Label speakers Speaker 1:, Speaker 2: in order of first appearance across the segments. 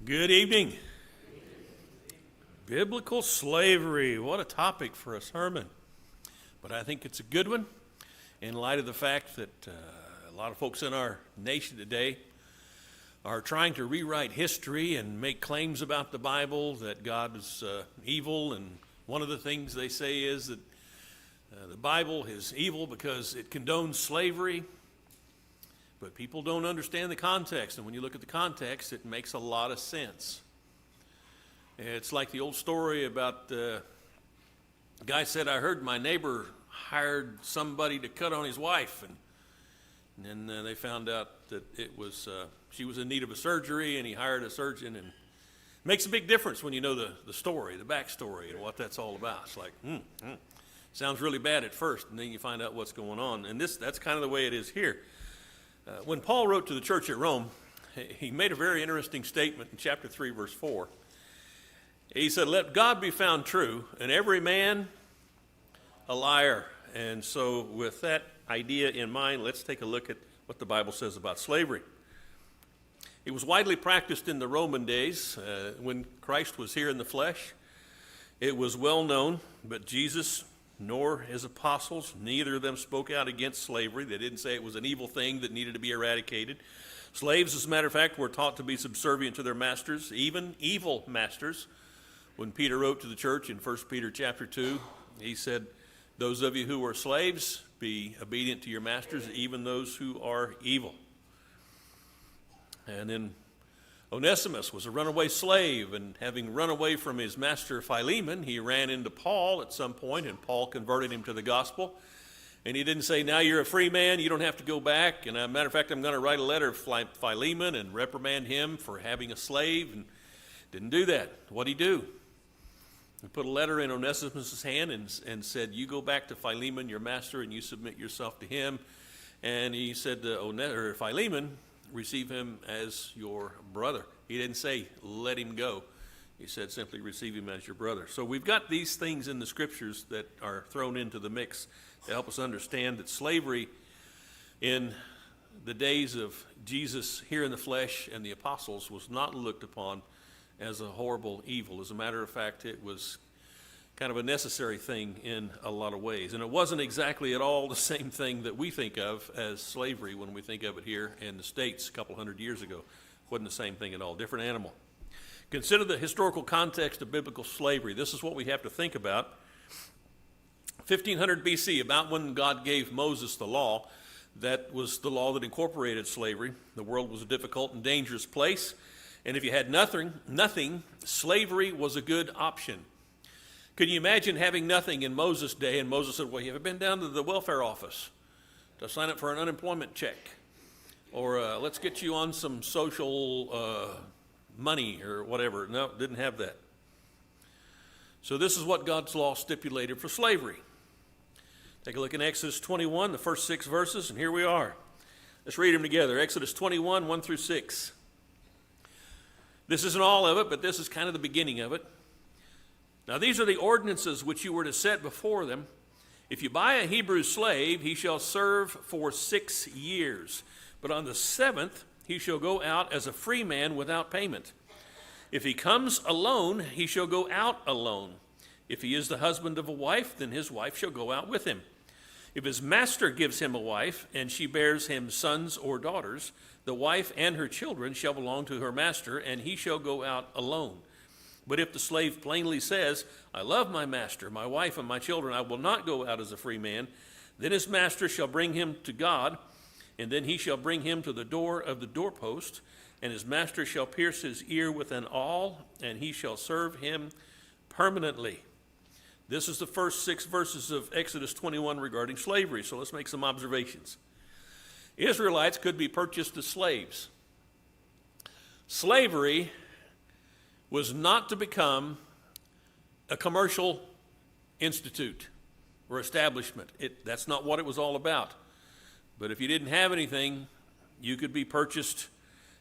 Speaker 1: Good evening. Biblical slavery. What a topic for a sermon. But I think it's a good one in light of the fact that a lot of folks in our nation today are trying to rewrite history and make claims about the Bible that God is evil. And one of the things they say is that the Bible is evil because it condones slavery. But people don't understand the context, and when you look at the context, it makes a lot of sense. It's like the old story about the guy said, I heard my neighbor hired somebody to cut on his wife, and then they found out that it was she was in need of a surgery, and he hired a surgeon, and it makes a big difference when you know the story, the backstory, and what that's all about. It's like, sounds really bad at first, and then you find out what's going on, and that's kind of the way it is here. When Paul wrote to the church at Rome, he made a very interesting statement in chapter 3, verse 4. He said, let God be found true, and every man a liar. And so with that idea in mind, let's take a look at what the Bible says about slavery. It was widely practiced in the Roman days when Christ was here in the flesh. It was well known, but Jesus nor his apostles, neither of them spoke out against slavery. They didn't say it was an evil thing that needed to be eradicated. Slaves, as a matter of fact, were taught to be subservient to their masters, even evil masters. When Peter wrote to the church in 1 Peter chapter 2, he said, those of you who are slaves, be obedient to your masters, even those who are evil. And then Onesimus was a runaway slave, and having run away from his master Philemon, he ran into Paul at some point, and Paul converted him to the gospel. And he didn't say, now you're a free man, you don't have to go back. And as a matter of fact, I'm going to write a letter to Philemon and reprimand him for having a slave. And didn't do that. What'd he do? He put a letter in Onesimus' hand and said, you go back to Philemon, your master, and you submit yourself to him. And he said to Philemon, receive him as your brother. He didn't say, let him go. He said, simply receive him as your brother. So we've got these things in the scriptures that are thrown into the mix to help us understand that slavery in the days of Jesus here in the flesh and the apostles was not looked upon as a horrible evil. As a matter of fact, it was kind of a necessary thing in a lot of ways. And it wasn't exactly at all the same thing that we think of as slavery when we think of it here in the States a couple hundred years ago. It wasn't the same thing at all, different animal. Consider the historical context of biblical slavery. This is what we have to think about. 1500 BC, about when God gave Moses the law, that was the law that incorporated slavery. The world was a difficult and dangerous place, and if you had nothing, slavery was a good option. Could you imagine having nothing in Moses' day? And Moses said, well, you ever been down to the welfare office to sign up for an unemployment check? Or let's get you on some social money or whatever. No, didn't have that. So this is what God's law stipulated for slavery. Take a look in Exodus 21, the first 6 verses, and here we are. Let's read them together. Exodus 21, 1 through 6. This isn't all of it, but this is kind of the beginning of it. Now these are the ordinances which you were to set before them. If you buy a Hebrew slave, he shall serve for 6 years. But on the 7th, he shall go out as a free man without payment. If he comes alone, he shall go out alone. If he is the husband of a wife, then his wife shall go out with him. If his master gives him a wife, and she bears him sons or daughters, the wife and her children shall belong to her master, and he shall go out alone. But if the slave plainly says, I love my master, my wife, and my children, I will not go out as a free man, then his master shall bring him to God, and then he shall bring him to the door of the doorpost, and his master shall pierce his ear with an awl, and he shall serve him permanently. This is the first 6 verses of Exodus 21 regarding slavery, so let's make some observations. Israelites could be purchased as slaves. Slavery was not to become a commercial institute or establishment. That's not what it was all about. But if you didn't have anything, you could be purchased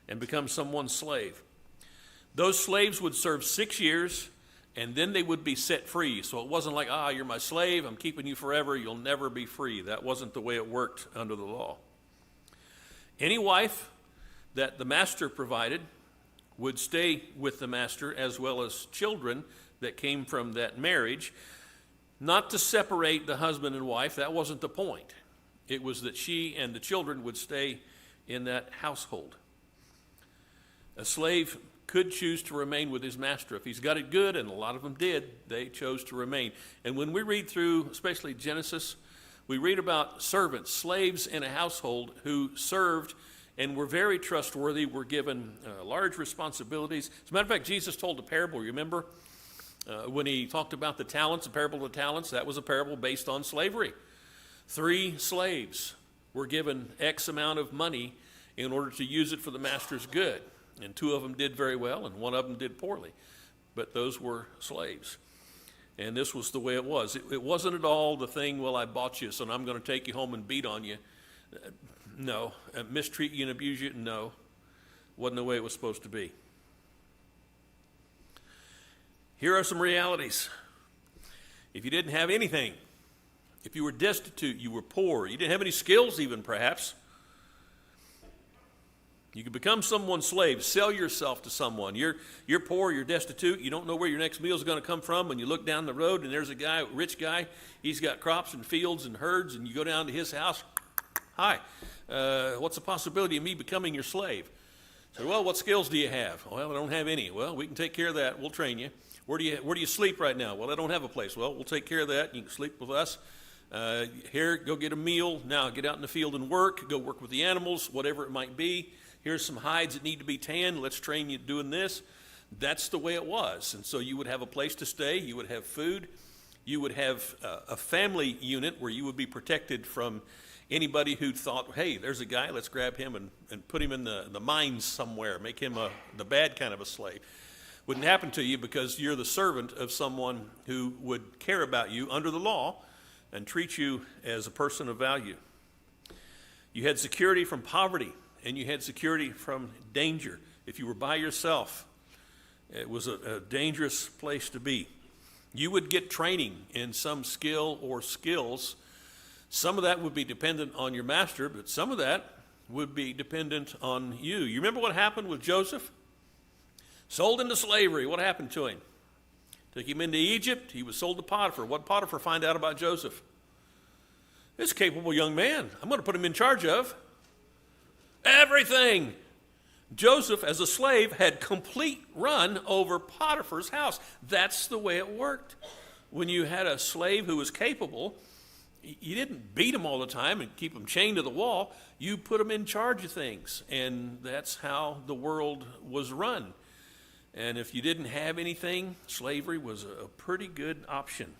Speaker 1: and become someone's slave. Those slaves would serve 6 years, and then they would be set free. So it wasn't like, you're my slave, I'm keeping you forever, you'll never be free. That wasn't the way it worked under the law. Any wife that the master provided would stay with the master, as well as children that came from that marriage, not to separate the husband and wife. That wasn't the point. It was that she and the children would stay in that household. A slave could choose to remain with his master. If he's got it good, and a lot of them did, they chose to remain. And when we read through, especially Genesis, we read about servants, slaves in a household who served and were very trustworthy, were given large responsibilities. As a matter of fact, Jesus told a parable, remember? When he talked about the talents, the parable of the talents, that was a parable based on slavery. 3 slaves were given X amount of money in order to use it for the master's good. And 2 of them did very well, and 1 of them did poorly. But those were slaves. And this was the way it was. It wasn't at all the thing, well, I bought you, so I'm going to take you home and beat on you. No. Mistreat you and abuse you? No. Wasn't the way it was supposed to be. Here are some realities. If you didn't have anything, if you were destitute, you were poor, you didn't have any skills even perhaps, you could become someone's slave, sell yourself to someone. You're poor, you're destitute, you don't know where your next meal is going to come from, and you look down the road and there's a guy, a rich guy, he's got crops and fields and herds, and you go down to his house, hi, what's the possibility of me becoming your slave? So, well, what skills do you have? Well, I don't have any. Well, we can take care of that, we'll train you. Where do you sleep right now? Well, I don't have a place. Well, we'll take care of that. You can sleep with us. Here, go get a meal. Now, get out in the field and work. Go work with the animals, whatever it might be. Here's some hides that need to be tanned. Let's train you doing this. That's the way it was. And so you would have a place to stay. You would have food. You would have a family unit where you would be protected from anybody who thought, hey, there's a guy, let's grab him and put him in the mines somewhere, make him the bad kind of a slave. Wouldn't happen to you because you're the servant of someone who would care about you under the law and treat you as a person of value. You had security from poverty, and you had security from danger. If you were by yourself, it was a dangerous place to be. You would get training in some skill or skills. Some of that would be dependent on your master, but some of that would be dependent on you. You remember what happened with Joseph? Sold into slavery. What happened to him? Took him into Egypt. He was sold to Potiphar. What did Potiphar find out about Joseph? This capable young man. I'm going to put him in charge of everything. Joseph, as a slave, had complete run over Potiphar's house. That's the way it worked. When you had a slave who was capable, you didn't beat him all the time and keep him chained to the wall. You put him in charge of things, and that's how the world was run. And if you didn't have anything, slavery was a pretty good option.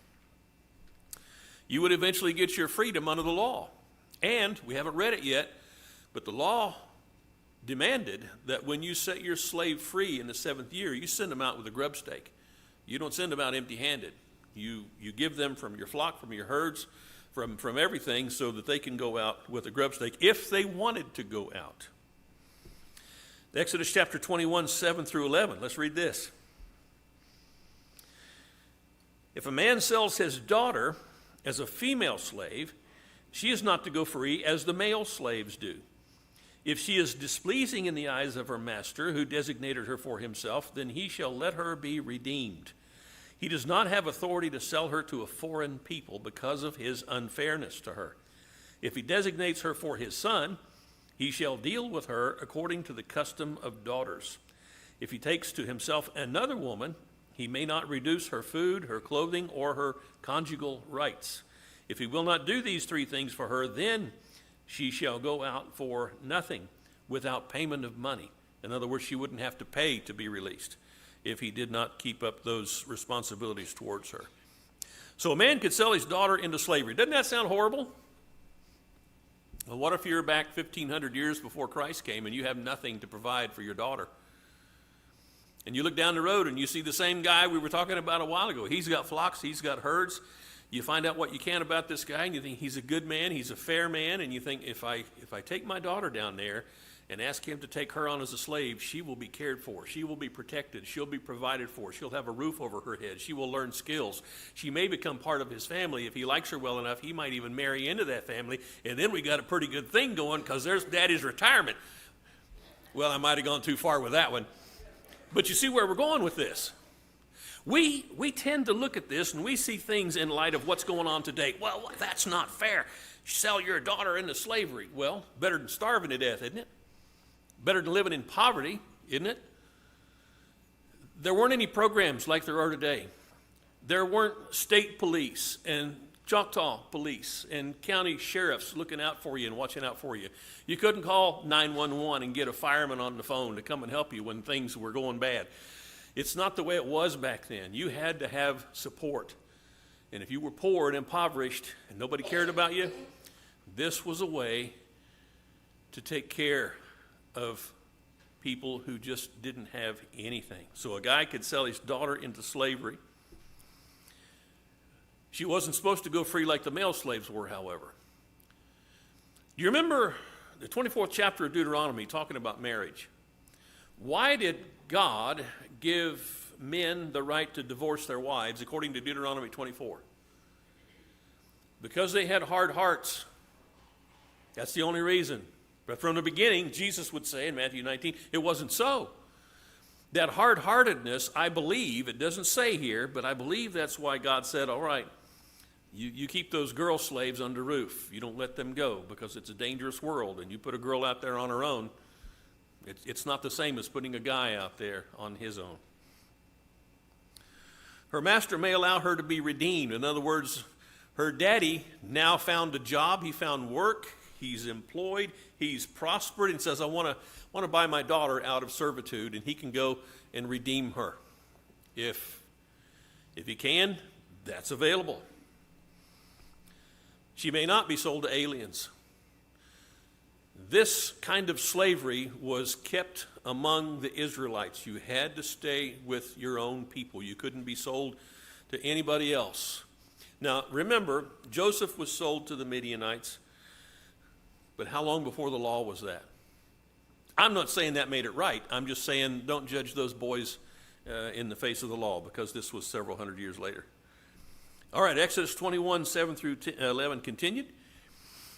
Speaker 1: You would eventually get your freedom under the law. And we haven't read it yet, but the law demanded that when you set your slave free in the 7th year, you send them out with a grub stake. You don't send them out empty-handed. You give them from your flock, from your herds, from everything, so that they can go out with a grub stake if they wanted to go out. Exodus chapter 21, 7 through 11. Let's read this. If a man sells his daughter as a female slave, she is not to go free as the male slaves do. If she is displeasing in the eyes of her master, who designated her for himself, then he shall let her be redeemed. He does not have authority to sell her to a foreign people because of his unfairness to her. If he designates her for his son, he shall deal with her according to the custom of daughters. If he takes to himself another woman, he may not reduce her food, her clothing, or her conjugal rights. If he will not do these 3 things for her, then she shall go out for nothing without payment of money. In other words, she wouldn't have to pay to be released if he did not keep up those responsibilities towards her. So a man could sell his daughter into slavery. Doesn't that sound horrible? Well, what if you're back 1,500 years before Christ came and you have nothing to provide for your daughter? And you look down the road and you see the same guy we were talking about a while ago. He's got flocks, he's got herds. You find out what you can about this guy, and you think he's a good man, he's a fair man, and you think, if I take my daughter down there and ask him to take her on as a slave, she will be cared for, she will be protected, she'll be provided for, she'll have a roof over her head, she will learn skills. She may become part of his family. If he likes her well enough, he might even marry into that family, and then we got a pretty good thing going because there's daddy's retirement. Well, I might have gone too far with that one. But you see where we're going with this. We tend to look at this and we see things in light of what's going on today. Well, that's not fair. Sell your daughter into slavery. Well, better than starving to death, isn't it? Better than living in poverty, isn't it? There weren't any programs like there are today. There weren't state police and Choctaw police and county sheriffs looking out for you and watching out for you. You couldn't call 911 and get a fireman on the phone to come and help you when things were going bad. It's not the way it was back then. You had to have support. And if you were poor and impoverished and nobody cared about you, this was a way to take care of people who just didn't have anything. So a guy could sell his daughter into slavery. She wasn't supposed to go free like the male slaves were, however. Do you remember the 24th chapter of Deuteronomy talking about marriage? Why did God give men the right to divorce their wives according to Deuteronomy 24? Because they had hard hearts. That's the only reason. But from the beginning, Jesus would say in Matthew 19, it wasn't so. That hard-heartedness, I believe, it doesn't say here, but I believe that's why God said, all right, you keep those girl slaves under roof. You don't let them go because it's a dangerous world. And you put a girl out there on her own, it's not the same as putting a guy out there on his own. Her master may allow her to be redeemed. In other words, her daddy now found a job. He found work. He's employed. He's prospered and says, I want to buy my daughter out of servitude, and he can go and redeem her. If he can, that's available. She may not be sold to aliens. This kind of slavery was kept among the Israelites. You had to stay with your own people. You couldn't be sold to anybody else. Now, remember, Joseph was sold to the Midianites, but how long before the law was that? I'm not saying that made it right. I'm just saying don't judge those boys in the face of the law, because this was several hundred years later. All right, Exodus 21, 7 through 11 continued.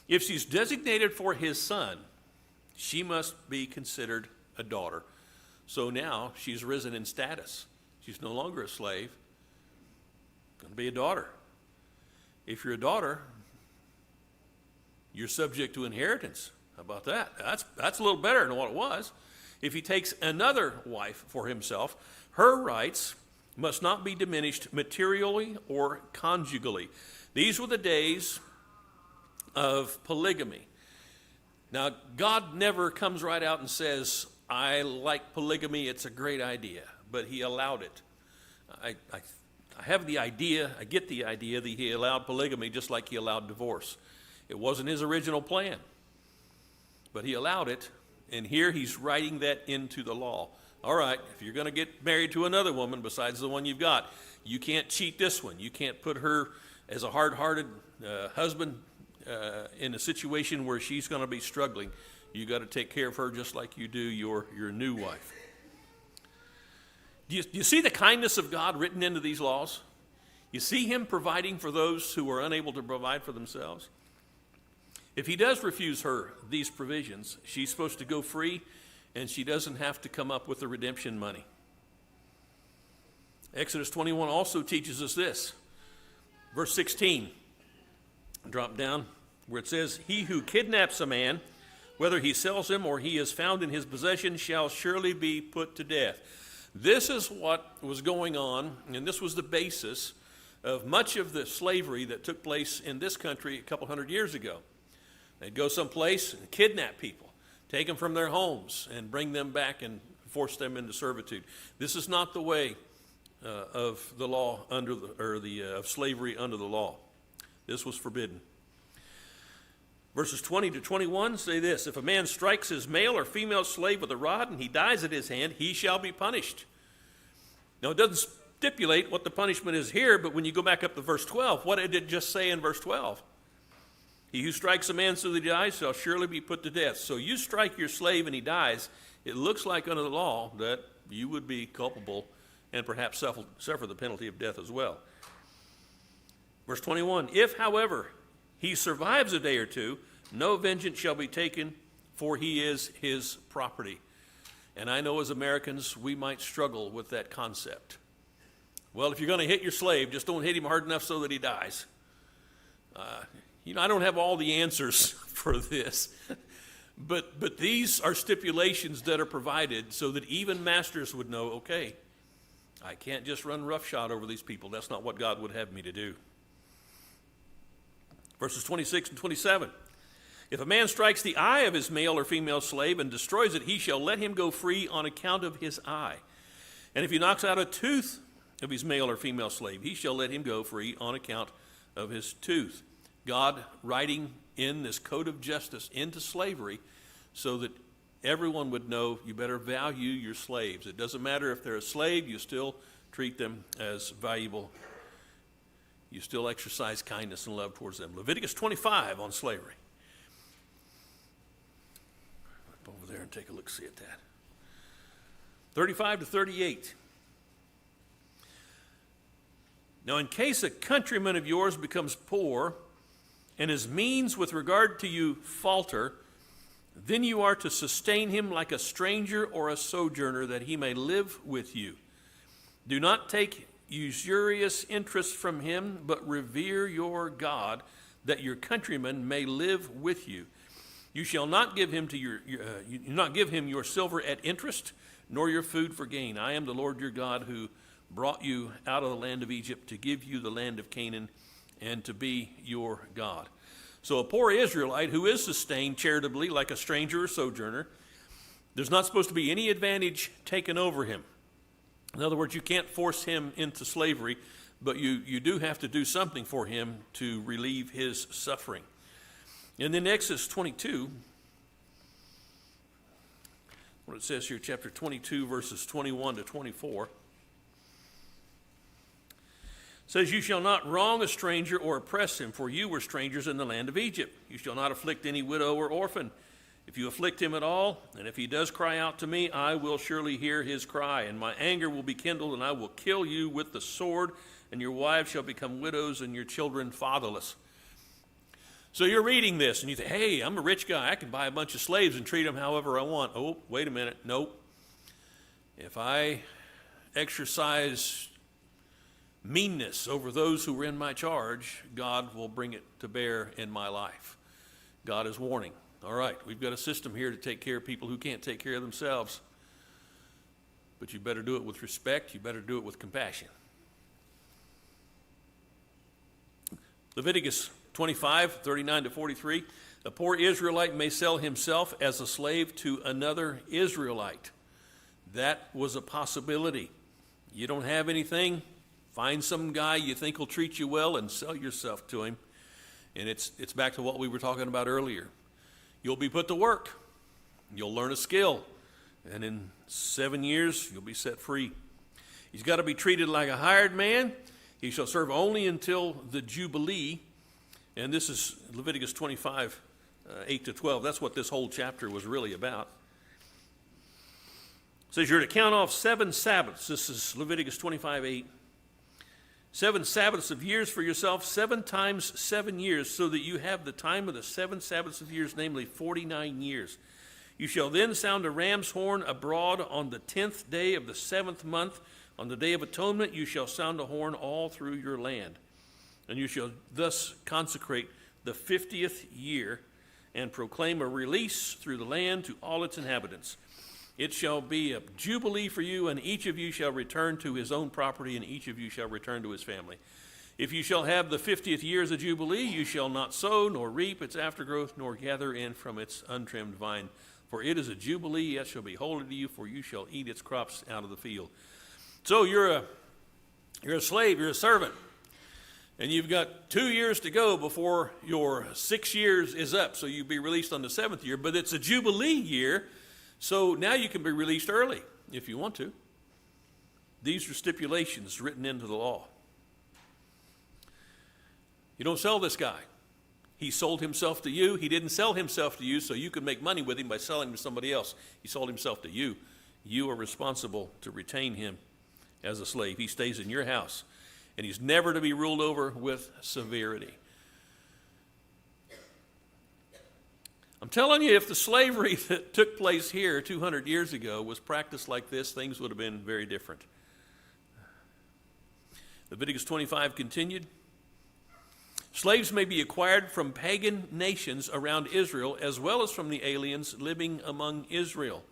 Speaker 1: If she's designated for his son, she must be considered a daughter. So now she's risen in status. She's no longer a slave. Going to be a daughter. If you're a daughter, you're subject to inheritance. How about that? That's a little better than what it was. If he takes another wife for himself, her rights must not be diminished materially or conjugally. These were the days of polygamy. Now, God never comes right out and says, I like polygamy, it's a great idea, but he allowed it. I have the idea, I get the idea that he allowed polygamy just like he allowed divorce. It wasn't his original plan, but he allowed it, and here he's writing that into the law. All right, if you're going to get married to another woman besides the one you've got, you can't cheat this one. You can't put her as a hard-hearted husband in a situation where she's going to be struggling. You got to take care of her just like you do your new wife. Do you see the kindness of God written into these laws? You see him providing for those who are unable to provide for themselves? If he does refuse her these provisions, she's supposed to go free, and she doesn't have to come up with the redemption money. Exodus 21 also teaches us this. Verse 16, drop down where it says, he who kidnaps a man, whether he sells him or he is found in his possession, shall surely be put to death. This is what was going on, and this was the basis of much of the slavery that took place in this country a couple hundred years ago. They'd go someplace and kidnap people, take them from their homes, and bring them back and force them into servitude. This is not the way of the law of slavery under the law. This was forbidden. Verses 20 to 21 say this: if a man strikes his male or female slave with a rod and he dies at his hand, he shall be punished. Now, it doesn't stipulate what the punishment is here, but when you go back up to verse 12, what did it just say in verse 12? He who strikes a man so that he dies shall surely be put to death. So you strike your slave and he dies, it looks like under the law that you would be culpable and perhaps suffer the penalty of death as well. Verse 21, if, however, he survives a day or two, no vengeance shall be taken, for he is his property. And I know as Americans, we might struggle with that concept. Well, if you're going to hit your slave, just don't hit him hard enough so that he dies. I don't have all the answers for this. But these are stipulations that are provided so that even masters would know, okay, I can't just run roughshod over these people. That's not what God would have me to do. Verses 26 and 27. If a man strikes the eye of his male or female slave and destroys it, he shall let him go free on account of his eye. And if he knocks out a tooth of his male or female slave, he shall let him go free on account of his tooth. God writing in this code of justice into slavery so that everyone would know you better value your slaves. It doesn't matter if they're a slave, you still treat them as valuable. You still exercise kindness and love towards them. Leviticus 25 on slavery. Up over there and take a look, see at that. 35 to 38. Now, in case a countryman of yours becomes poor, and his means with regard to you falter, then you are to sustain him like a stranger or a sojourner, that he may live with you. Do not take usurious interest from him, but revere your God, that your countryman may live with you. You shall not give him your silver at interest, nor your food for gain. I am the Lord your God, who brought you out of the land of Egypt to give you the land of Canaan and to be your God. So a poor Israelite who is sustained charitably like a stranger or sojourner, there's not supposed to be any advantage taken over him. In other words, you can't force him into slavery, but you do have to do something for him to relieve his suffering. And then Exodus 22, what it says here, chapter 22, verses 21 to 24, says, you shall not wrong a stranger or oppress him, for you were strangers in the land of Egypt. You shall not afflict any widow or orphan. If you afflict him at all, and if he does cry out to me, I will surely hear his cry, and my anger will be kindled, and I will kill you with the sword, and your wives shall become widows, and your children fatherless. So you're reading this, and you think, hey, I'm a rich guy. I can buy a bunch of slaves and treat them however I want. Oh, wait a minute. Nope. If I exercise meanness over those who are in my charge, God will bring it to bear in my life. God is warning. All right, we've got a system here to take care of people who can't take care of themselves. But you better do it with respect. You better do it with compassion. Leviticus 25, 39 to 43. A poor Israelite may sell himself as a slave to another Israelite. That was a possibility. You don't have anything, find some guy you think will treat you well and sell yourself to him. And it's back to what we were talking about earlier. You'll be put to work. You'll learn a skill. And in 7 years, you'll be set free. He's got to be treated like a hired man. He shall serve only until the Jubilee. And this is Leviticus 25, 8 to 12. That's what this whole chapter was really about. It says you're to count off 7 Sabbaths. This is Leviticus 25, 8. 7 Sabbaths of years for yourself, 7 times 7 years, so that you have the time of the 7 Sabbaths of years, namely 49 years. You shall then sound a ram's horn abroad on the 10th day of the 7th month. On the day of atonement you shall sound a horn all through your land. And you shall thus consecrate the 50th year and proclaim a release through the land to all its inhabitants. It shall be a jubilee for you, and each of you shall return to his own property, and each of you shall return to his family. If you shall have the 50th year as a jubilee, you shall not sow, nor reap its aftergrowth, nor gather in from its untrimmed vine. For it is a jubilee, it shall be holy to you, for you shall eat its crops out of the field. So you're a slave, you're a servant, and you've got 2 years to go before your 6 years is up, so you'll be released on the 7th year, but it's a jubilee year. So now you can be released early if you want to. These are stipulations written into the law. You don't sell this guy. He sold himself to you. He didn't sell himself to you so you could make money with him by selling him to somebody else. He sold himself to you. You are responsible to retain him as a slave. He stays in your house, and he's never to be ruled over with severity. I'm telling you, if the slavery that took place here 200 years ago was practiced like this, things would have been very different. Leviticus 25 continued. Slaves may be acquired from pagan nations around Israel as well as from the aliens living among Israel.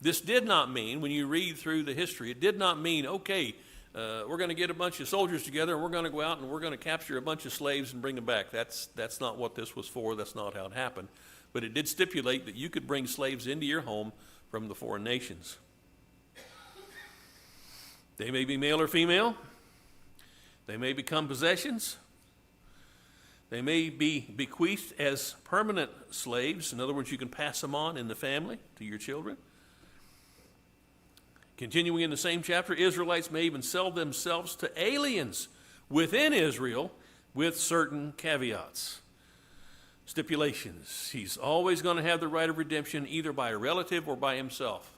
Speaker 1: This did not mean, when you read through the history, it did not mean, okay, we're going to get a bunch of soldiers together and we're going to go out and we're going to capture a bunch of slaves and bring them back. That's not what this was for. That's not how it happened. But it did stipulate that you could bring slaves into your home from the foreign nations. They may be male or female. They may become possessions. They may be bequeathed as permanent slaves. In other words, you can pass them on in the family to your children. Continuing in the same chapter, Israelites may even sell themselves to aliens within Israel with certain caveats, stipulations. He's always going to have the right of redemption either by a relative or by himself.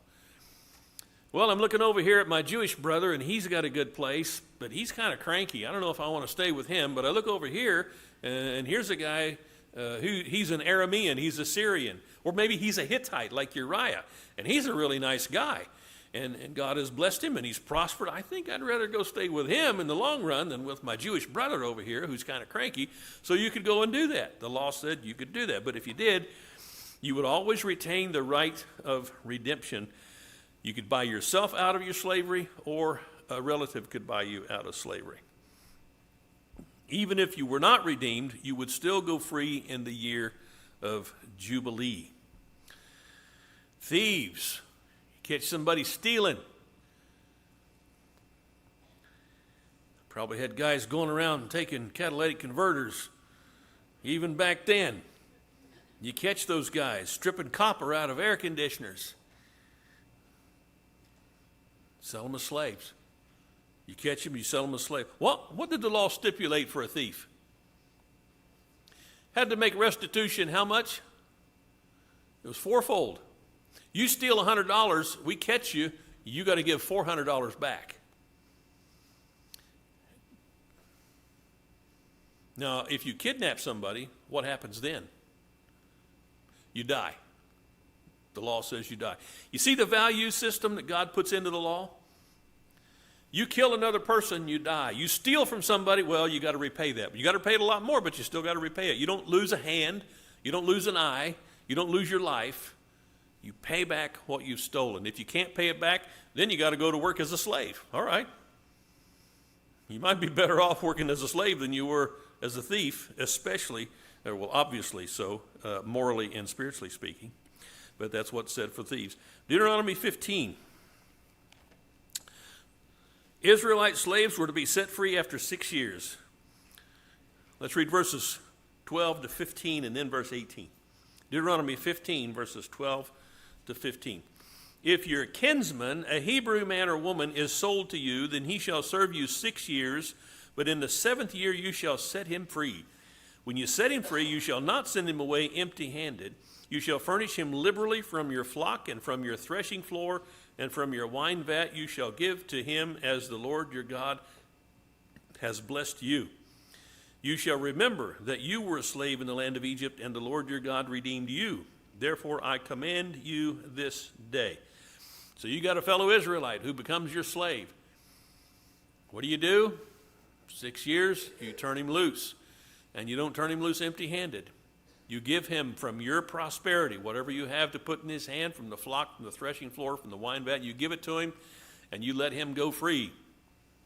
Speaker 1: Well, I'm looking over here at my Jewish brother, and he's got a good place, but he's kind of cranky. I don't know if I want to stay with him, but I look over here, and here's a guy he's an Aramean, he's a Syrian, or maybe he's a Hittite like Uriah, and he's a really nice guy, and God has blessed him, and he's prospered. I think I'd rather go stay with him in the long run than with my Jewish brother over here who's kind of cranky, so you could go and do that. The law said you could do that, but if you did, you would always retain the right of redemption. You could buy yourself out of your slavery, or a relative could buy you out of slavery. Even if you were not redeemed, you would still go free in the year of Jubilee. Thieves, you catch somebody stealing. Probably had guys going around taking catalytic converters. Even back then, you catch those guys stripping copper out of air conditioners. Sell them as slaves. You catch them, you sell them as slaves. What did the law stipulate for a thief? Had to make restitution how much? It was fourfold. You steal $100, we catch you, you got to give $400 back. Now, if you kidnap somebody, what happens then? You die. The law says you die. You see the value system that God puts into the law? You kill another person, you die. You steal from somebody, well, you got to repay that. You got to pay it a lot more, but you still got to repay it. You don't lose a hand. You don't lose an eye. You don't lose your life. You pay back what you've stolen. If you can't pay it back, then you got to go to work as a slave. All right. You might be better off working as a slave than you were as a thief, especially, well, obviously so, morally and spiritually speaking. But that's what's said for thieves. Deuteronomy 15. Israelite slaves were to be set free after 6 years. Let's read verses 12 to 15 and then verse 18. Deuteronomy 15, verses 12 to 15. If your kinsman, a Hebrew man or woman, is sold to you, then he shall serve you 6 years, but in the 7th year you shall set him free. When you set him free, you shall not send him away empty-handed. You shall furnish him liberally from your flock and from your threshing floor and from your wine vat. You shall give to him as the Lord your God has blessed you. You shall remember that you were a slave in the land of Egypt, and the Lord your God redeemed you. Therefore I command you this day. So you got a fellow Israelite who becomes your slave. What do? 6 years, you turn him loose. And you don't turn him loose empty-handed. You give him from your prosperity, whatever you have to put in his hand, from the flock, from the threshing floor, from the wine vat, you give it to him, and you let him go free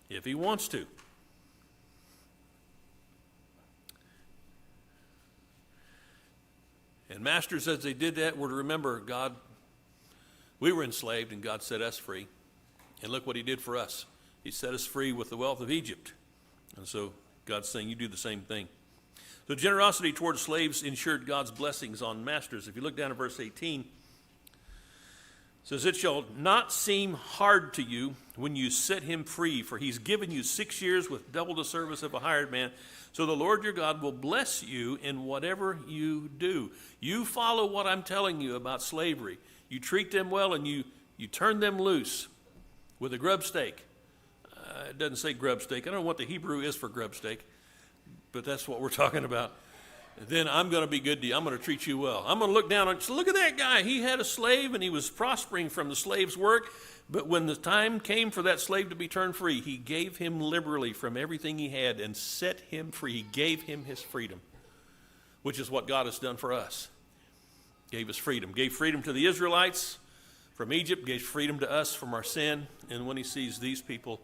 Speaker 1: if he wants to. And masters, as they did that, were to remember God, we were enslaved and God set us free. And look what he did for us. He set us free with the wealth of Egypt. And so God's saying you do the same thing. So generosity towards slaves ensured God's blessings on masters. If you look down at verse 18, it says, it shall not seem hard to you when you set him free, for he's given you 6 years with double the service of a hired man. So the Lord your God will bless you in whatever you do. You follow what I'm telling you about slavery. You treat them well and you turn them loose with a grub stake. It doesn't say grub stake. I don't know what the Hebrew is for grub stake, but that's what we're talking about. then I'm going to be good to you. I'm going to treat you well. I'm going to look down on you. So look at that guy. He had a slave and he was prospering from the slave's work. But when the time came for that slave to be turned free, he gave him liberally from everything he had and set him free. He gave him his freedom, which is what God has done for us. Gave us freedom. Gave freedom to the Israelites from Egypt. Gave freedom to us from our sin. And when he sees these people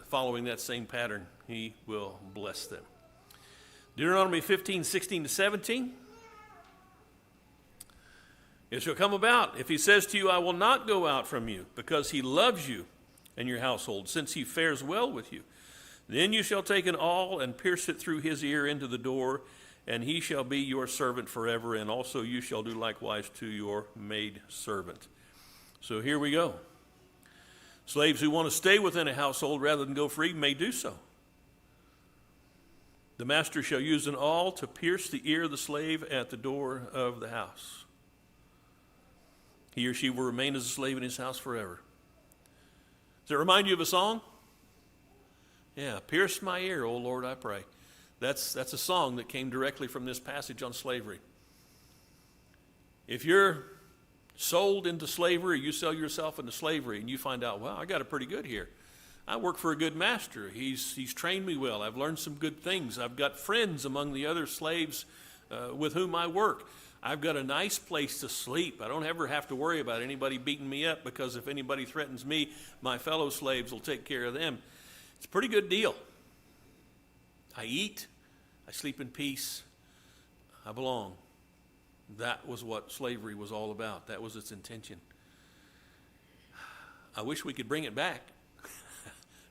Speaker 1: following that same pattern, he will bless them. Deuteronomy 15:16-17. It shall come about, if he says to you, I will not go out from you, because he loves you and your household, since he fares well with you. Then you shall take an awl and pierce it through his ear into the door, and he shall be your servant forever, and also you shall do likewise to your maid servant. So here we go. Slaves who want to stay within a household rather than go free may do so. The master shall use an awl to pierce the ear of the slave at the door of the house. He or she will remain as a slave in his house forever. Does it remind you of a song? Yeah, pierce my ear, O Lord, I pray. That's a song that came directly from this passage on slavery. If you're sold into slavery, you sell yourself into slavery, and you find out, well, I got it pretty good here. I work for a good master. He's trained me well. I've learned some good things. I've got friends among the other slaves with whom I work. I've got a nice place to sleep. I don't ever have to worry about anybody beating me up, because if anybody threatens me, my fellow slaves will take care of them. It's a pretty good deal. I eat. I sleep in peace. I belong. That was what slavery was all about. That was its intention. I wish we could bring it back.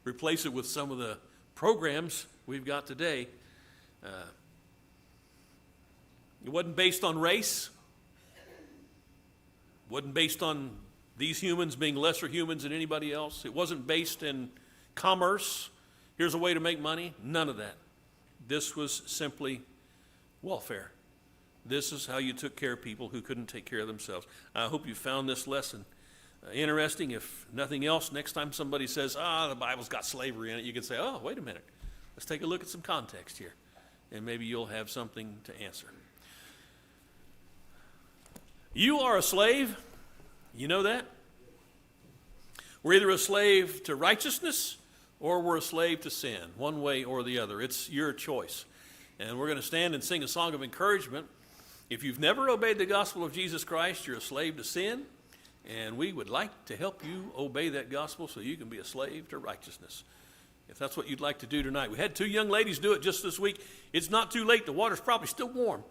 Speaker 1: Replace it with some of the programs we've got today. It wasn't based on race. It wasn't based on these humans being lesser humans than anybody else. It wasn't based in commerce. Here's a way to make money. None of that. This was simply welfare. This is how you took care of people who couldn't take care of themselves. I hope you found this lesson interesting. If nothing else, next time somebody says, the Bible's got slavery in it, you can say, oh, wait a minute. Let's take a look at some context here. And maybe you'll have something to answer. You are a slave. You know that? We're either a slave to righteousness or we're a slave to sin, one way or the other. It's your choice. And we're going to stand and sing a song of encouragement. If you've never obeyed the gospel of Jesus Christ, you're a slave to sin. And we would like to help you obey that gospel so you can be a slave to righteousness. If that's what you'd like to do tonight. We had 2 young ladies do it just this week. It's not too late. The water's probably still warm.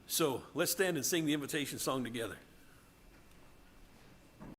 Speaker 1: So let's stand and sing the invitation song together.